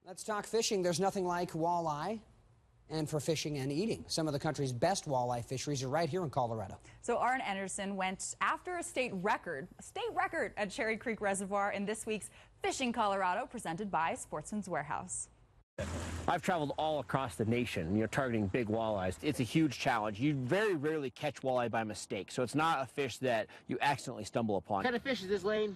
Let's talk fishing. There's nothing like walleye. And for fishing and eating. Some of the country's best walleye fisheries are right here in Colorado. So Arran Andersen went after a state record at Cherry Creek Reservoir in this week's Fishing Colorado, presented by Sportsman's Warehouse. I've traveled all across the nation, targeting big walleyes. It's a huge challenge. You very rarely catch walleye by mistake, so it's not a fish that you accidentally stumble upon. What kind of fish is this, Lane?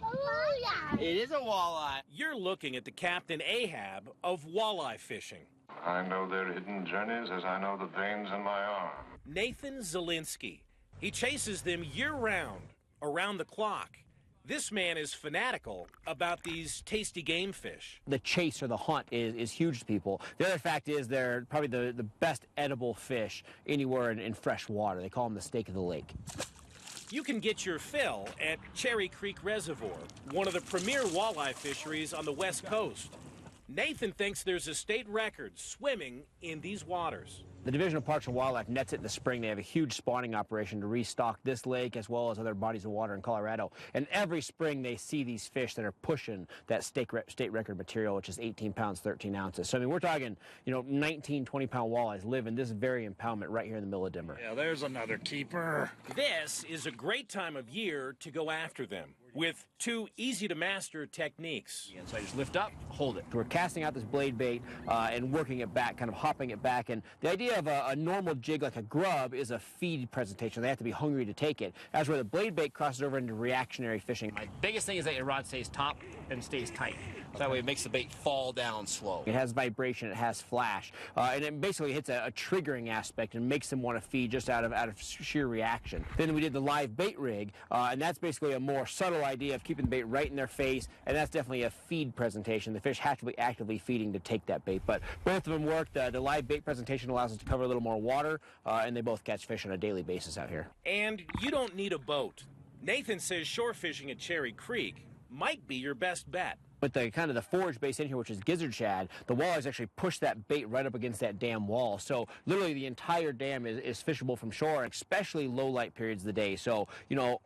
Walleye. It is a walleye. You're looking at the Captain Ahab of walleye fishing. I know their hidden journeys as I know the veins in my arm. Nathan Zelinsky. He chases them year-round, around the clock. This man is fanatical about these tasty game fish. The chase or the hunt is huge to people. The other fact is they're probably the best edible fish anywhere in fresh water. They call them the steak of the lake. You can get your fill at Cherry Creek Reservoir, one of the premier walleye fisheries on the West Coast. Nathan thinks there's a state record swimming in these waters. The Division of Parks and Wildlife nets it in the spring. They have a huge spawning operation to restock this lake as well as other bodies of water in Colorado. And every spring they see these fish that are pushing that state record material, which is 18 pounds, 13 ounces. So, I mean, we're talking, 19, 20-pound walleyes live in this very impoundment right here in the middle of Denver. Yeah, there's another keeper. This is a great time of year to go after them with two easy-to-master techniques. And so I just lift up, hold it. We're casting out this blade bait and working it back, kind of hopping it back. And the idea of a normal jig like a grub is a feed presentation. They have to be hungry to take it. That's where the blade bait crosses over into reactionary fishing. My biggest thing is that your rod stays taut and stays tight. So that way it makes the bait fall down slow. It has vibration, it has flash, and it basically hits a triggering aspect and makes them want to feed just out of sheer reaction. Then we did the live bait rig, and that's basically a more subtle idea of keeping the bait right in their face, and that's definitely a feed presentation. The fish have to be actively feeding to take that bait, but both of them work. The live bait presentation allows us to cover a little more water, and they both catch fish on a daily basis out here. And you don't need a boat. Nathan says shore fishing at Cherry Creek might be your best bet. With the kind of the forage base in here, which is gizzard shad, the walleyes actually push that bait right up against that dam wall. So literally the entire dam is fishable from shore, especially low light periods of the day. So,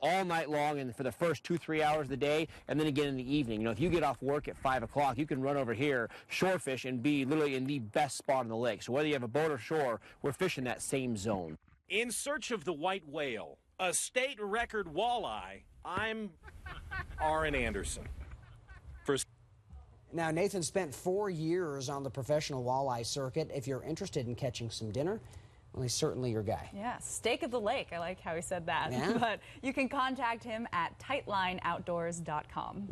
all night long and for the first 2-3 hours of the day, and then again in the evening. If you get off work at 5 o'clock, you can run over here, shore fish, and be literally in the best spot on the lake. So whether you have a boat or shore, we're fishing that same zone. In search of the white whale, a state record walleye, I'm Arran Andersen. Now, Nathan spent 4 years on the professional walleye circuit. If you're interested in catching some dinner, well, he's certainly your guy. Yeah, steak of the lake. I like how he said that. Yeah. But you can contact him at tightlineoutdoors.com.